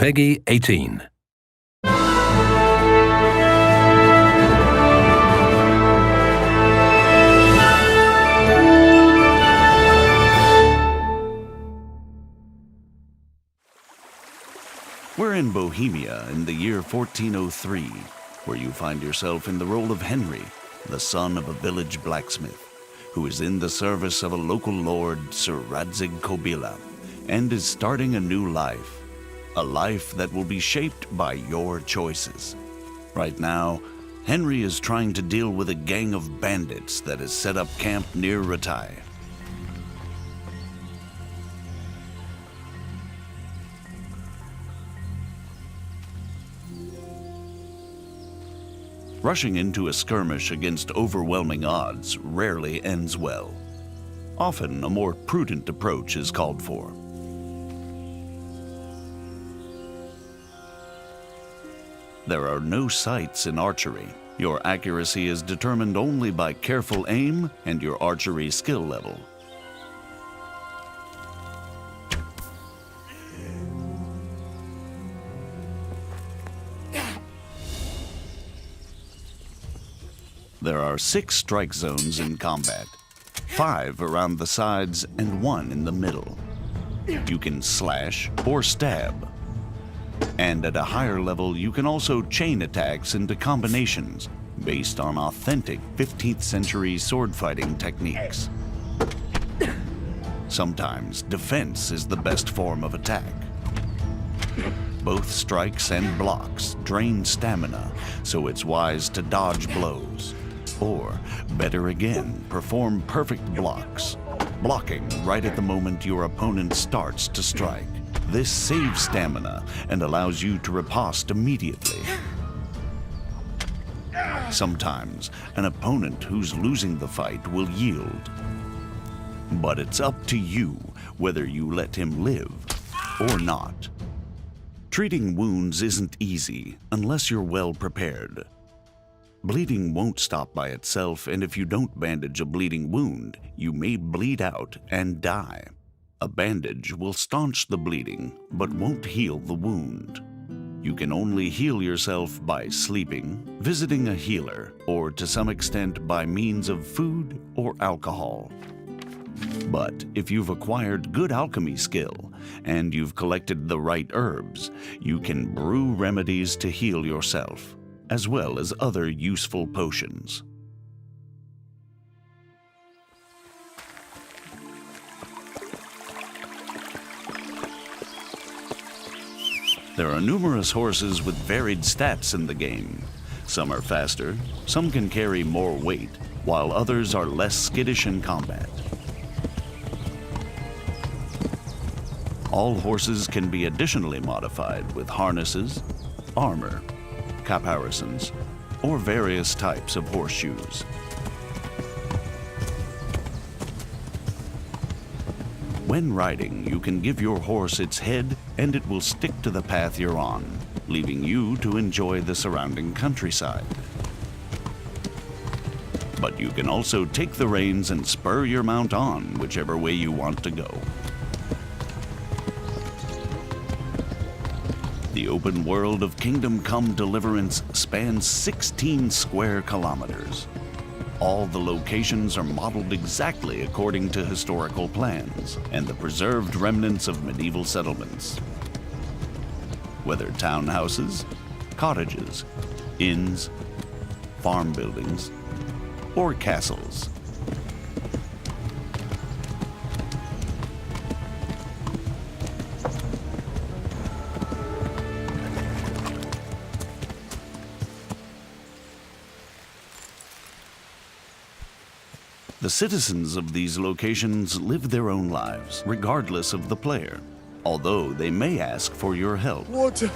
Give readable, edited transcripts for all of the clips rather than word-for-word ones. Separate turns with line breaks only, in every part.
Peggy 18.
We're in Bohemia in the year 1403, where you find yourself in the role of Henry, the son of a village blacksmith, who is in the service of a local lord, Sir Radzig Kobyla, and is starting a new life. A life that will be shaped by your choices. Right now, Henry is trying to deal with a gang of bandits that has set up camp near Ratai. Rushing into a skirmish against overwhelming odds rarely ends well. Often, a more prudent approach is called for. There are no sights in archery. Your accuracy is determined only by careful aim and your archery skill level. There are 6 strike zones in combat, 5 around the sides and 1 in the middle. You can slash or stab. And at a higher level, you can also chain attacks into combinations based on authentic 15th century sword fighting techniques. Sometimes defense is the best form of attack. Both strikes and blocks drain stamina, so it's wise to dodge blows. Or, better again, perform perfect blocks, blocking right at the moment your opponent starts to strike. This saves stamina and allows you to riposte immediately. Sometimes, an opponent who's losing the fight will yield. But it's up to you whether you let him live or not. Treating wounds isn't easy unless you're well prepared. Bleeding won't stop by itself, and if you don't bandage a bleeding wound, you may bleed out and die. A bandage will staunch the bleeding, but won't heal the wound. You can only heal yourself by sleeping, visiting a healer, or to some extent by means of food or alcohol. But if you've acquired good alchemy skill, and you've collected the right herbs, you can brew remedies to heal yourself, as well as other useful potions. There are numerous horses with varied stats in the game. Some are faster, some can carry more weight, while others are less skittish in combat. All horses can be additionally modified with harnesses, armor, caparisons, or various types of horseshoes. When riding, you can give your horse its head and it will stick to the path you're on, leaving you to enjoy the surrounding countryside. But you can also take the reins and spur your mount on whichever way you want to go. The open world of Kingdom Come Deliverance spans 16 square kilometers. All the locations are modeled exactly according to historical plans and the preserved remnants of medieval settlements. Whether townhouses, cottages, inns, farm buildings, or castles. The citizens of these locations live their own lives, regardless of the player, although they may ask for your help.
Water!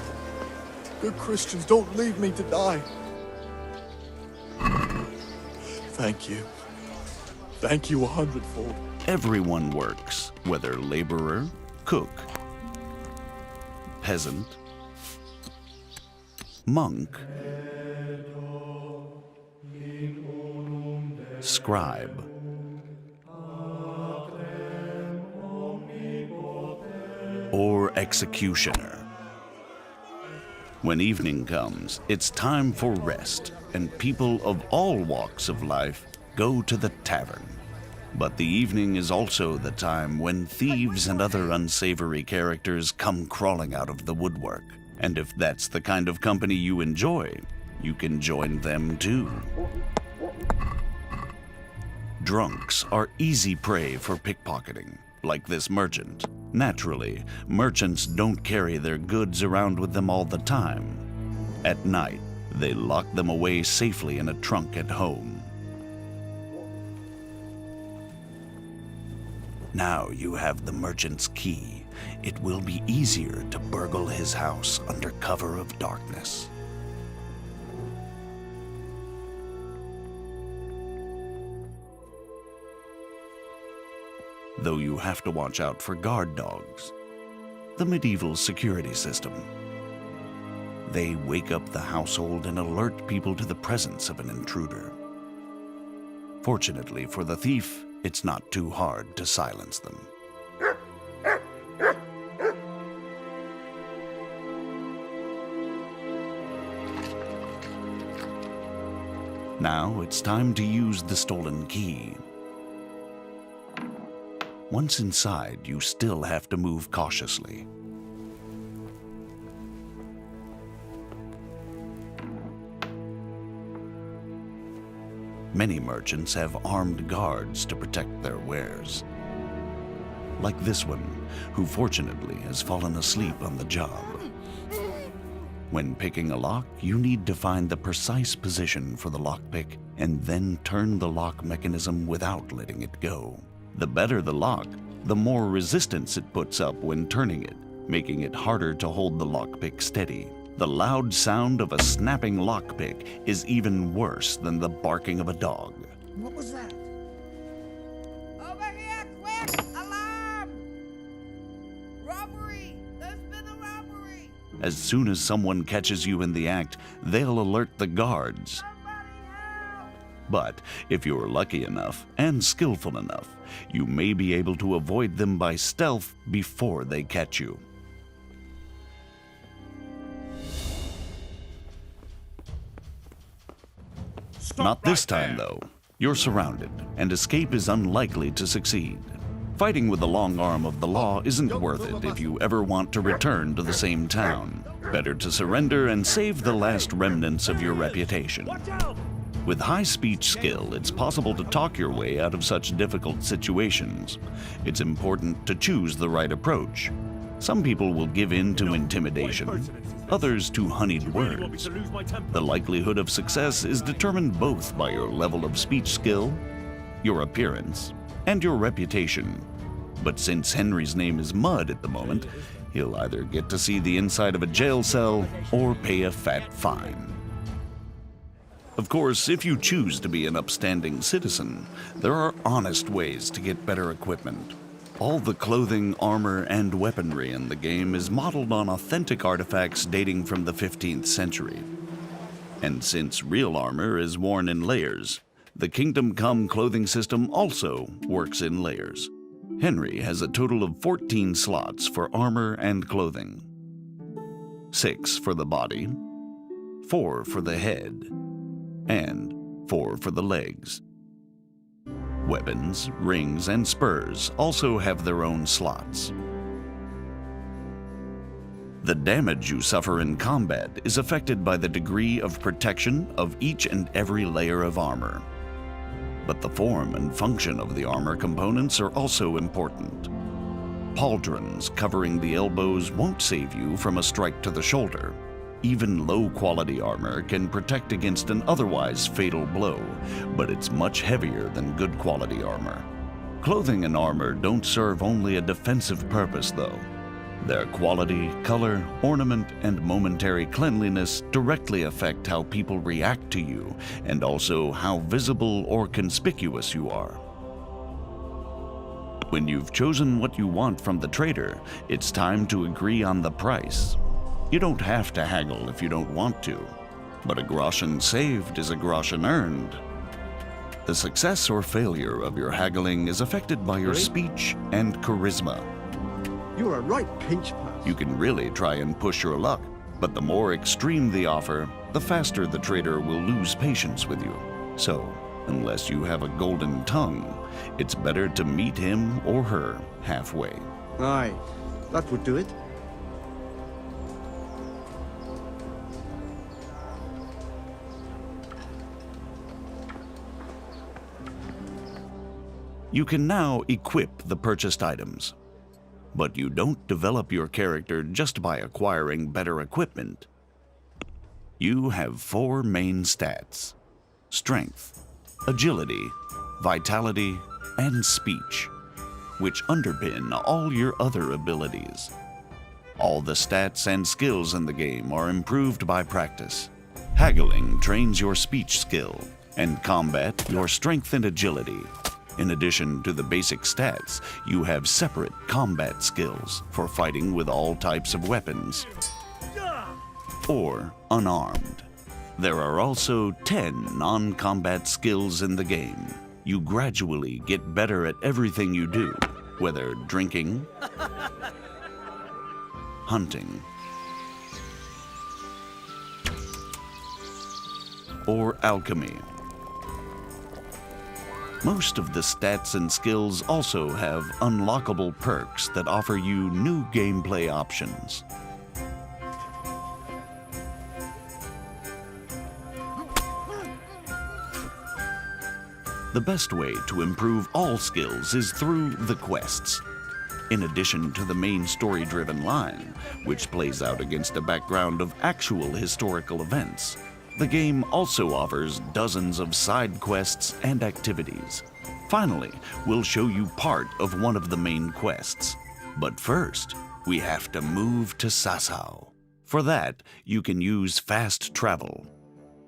Good Christians, don't leave me to die. Thank you. Thank you 100-fold.
Everyone works, whether laborer, cook, peasant, monk, scribe, or executioner. When evening comes, it's time for rest, and people of all walks of life go to the tavern. But the evening is also the time when thieves and other unsavory characters come crawling out of the woodwork. And if that's the kind of company you enjoy, you can join them too. Drunks are easy prey for pickpocketing, like this merchant. Naturally, merchants don't carry their goods around with them all the time. At night, they lock them away safely in a trunk at home. Now you have the merchant's key. It will be easier to burgle his house under cover of darkness. Though you have to watch out for guard dogs, the medieval security system. They wake up the household and alert people to the presence of an intruder. Fortunately for the thief, it's not too hard to silence them. Now it's time to use the stolen key. Once inside, you still have to move cautiously. Many merchants have armed guards to protect their wares. Like this one, who fortunately has fallen asleep on the job. When picking a lock, you need to find the precise position for the lockpick and then turn the lock mechanism without letting it go. The better the lock, the more resistance it puts up when turning it, making it harder to hold the lockpick steady. The loud sound of a snapping lockpick is even worse than the barking of a dog.
What was that?
Over here, quick! Alarm! Robbery! There's been a robbery!
As soon as someone catches you in the act, they'll alert the guards.
Somebody help!
But if you're lucky enough and skillful enough, you may be able to avoid them by stealth before they catch you. Not this time, though. You're surrounded, and escape is unlikely to succeed. Fighting with the long arm of the law isn't worth it if you ever want to return to the same town. Better to surrender and save the last remnants of your reputation. With high speech skill, it's possible to talk your way out of such difficult situations. It's important to choose the right approach. Some people will give in to intimidation, others to honeyed words. The likelihood of success is determined both by your level of speech skill, your appearance, and your reputation. But since Henry's name is Mud at the moment, he'll either get to see the inside of a jail cell or pay a fat fine. Of course, if you choose to be an upstanding citizen, there are honest ways to get better equipment. All the clothing, armor, and weaponry in the game is modeled on authentic artifacts dating from the 15th century. And since real armor is worn in layers, the Kingdom Come clothing system also works in layers. Henry has a total of 14 slots for armor and clothing. 6 for the body, 4 for the head, and 4 for the legs. Weapons, rings, and spurs also have their own slots. The damage you suffer in combat is affected by the degree of protection of each and every layer of armor. But the form and function of the armor components are also important. Pauldrons covering the elbows won't save you from a strike to the shoulder. Even low-quality armor can protect against an otherwise fatal blow, but it's much heavier than good-quality armor. Clothing and armor don't serve only a defensive purpose, though. Their quality, color, ornament, and momentary cleanliness directly affect how people react to you, and also how visible or conspicuous you are. When you've chosen what you want from the trader, it's time to agree on the price. You don't have to haggle if you don't want to, but a groschen saved is a groschen earned. The success or failure of your haggling is affected by your speech and charisma.
You're a right pinch person.
You can really try and push your luck, But the more extreme the offer, the faster the trader will lose patience with you. So, unless you have a golden tongue, it's better to meet him or her halfway.
Aye, that would do it.
You can now equip the purchased items. But you don't develop your character just by acquiring better equipment. You have 4 main stats: strength, agility, vitality, and speech, which underpin all your other abilities. All the stats and skills in the game are improved by practice. Haggling trains your speech skill, and combat your strength and agility. In addition to the basic stats, you have separate combat skills for fighting with all types of weapons or unarmed. There are also 10 non-combat skills in the game. You gradually get better at everything you do, whether drinking, hunting, or alchemy. Most of the stats and skills also have unlockable perks that offer you new gameplay options. The best way to improve all skills is through the quests. In addition to the main story-driven line, which plays out against a background of actual historical events, the game also offers dozens of side quests and activities. Finally, we'll show you part of one of the main quests. But first, we have to move to Sasau. For that, you can use fast travel.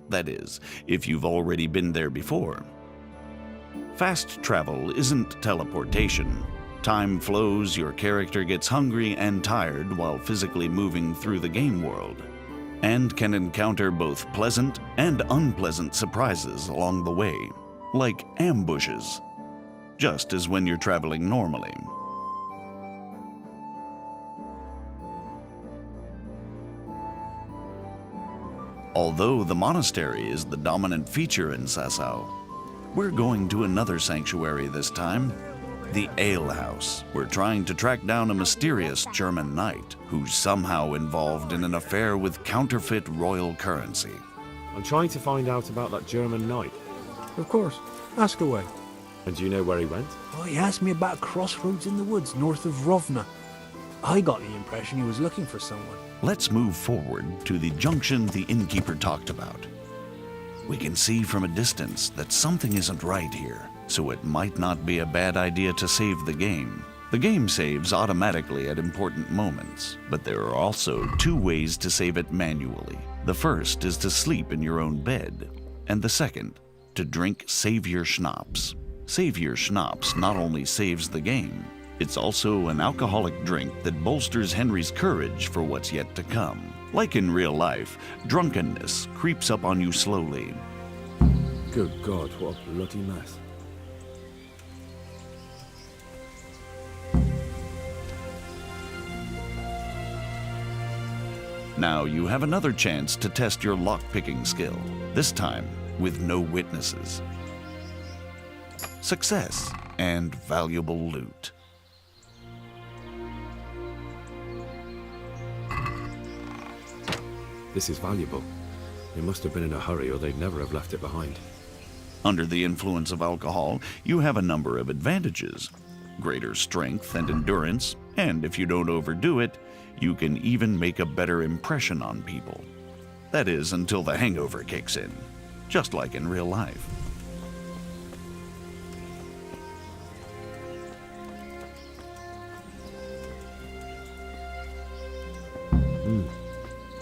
That is, if you've already been there before. Fast travel isn't teleportation. Time flows, your character gets hungry and tired while physically moving through the game world, and can encounter both pleasant and unpleasant surprises along the way, like ambushes, just as when you're traveling normally. Although the monastery is the dominant feature in Sasau, we're going to another sanctuary this time, the Ale House. We're trying to track down a mysterious German knight who's somehow involved in an affair with counterfeit royal currency.
I'm trying to find out about that German knight.
Of course. Ask away.
And do you know where he went?
Oh, he asked me about a crossroads in the woods north of Rovna. I got the impression he was looking for someone.
Let's move forward to the junction the innkeeper talked about. We can see from a distance that something isn't right here, so it might not be a bad idea to save the game. The game saves automatically at important moments, but there are also 2 ways to save it manually. The first is to sleep in your own bed, and the second, to drink Savior Schnapps. Savior Schnapps not only saves the game, it's also an alcoholic drink that bolsters Henry's courage for what's yet to come. Like in real life, drunkenness creeps up on you slowly.
Good God, what a bloody mess.
Now you have another chance to test your lock-picking skill, this time with no witnesses. Success and valuable loot.
This is valuable. They must have been in a hurry or they'd never have left it behind.
Under the influence of alcohol, you have a number of advantages. Greater strength and endurance, and if you don't overdo it, you can even make a better impression on people. That is, until the hangover kicks in, just like in real life.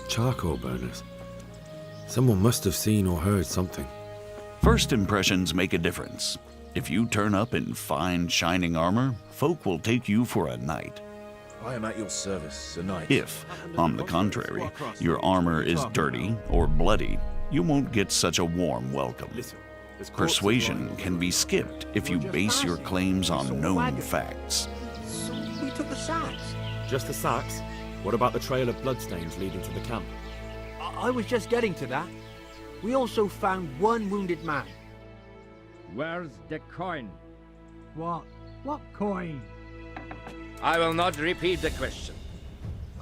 Charcoal burners. Someone must have seen or heard something.
First impressions make a difference. If you turn up in fine, shining armor, folk will take you for a knight.
I am at your service, Sir Knight.
If, on the contrary, your armor is dirty or bloody, you won't get such a warm welcome. Persuasion can be skipped if you base your claims on known facts.
So we took the sacks.
Just the sacks? What about the trail of bloodstains leading to the camp?
I was just getting to that. We also found one wounded man.
Where's the coin?
What? What coin?
I will not repeat the question.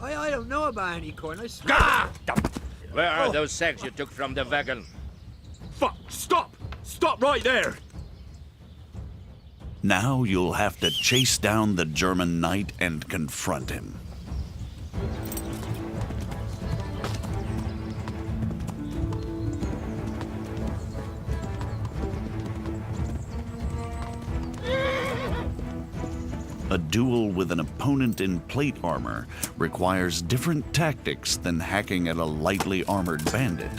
I don't know about any coin, I swear.
Ah! Where are those sacks you took from the wagon?
Fuck! Stop! Stop right there!
Now you'll have to chase down the German knight and confront him. A duel with an opponent in plate armor requires different tactics than hacking at a lightly armored bandit.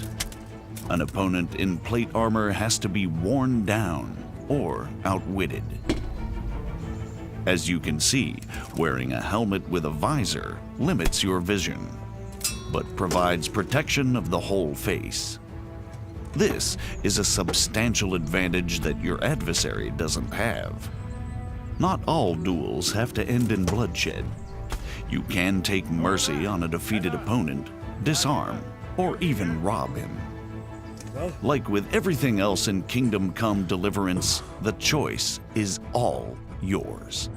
An opponent in plate armor has to be worn down or outwitted. As you can see, wearing a helmet with a visor limits your vision, but provides protection of the whole face. This is a substantial advantage that your adversary doesn't have. Not all duels have to end in bloodshed. You can take mercy on a defeated opponent, disarm, or even rob him. Like with everything else in Kingdom Come Deliverance, the choice is all yours.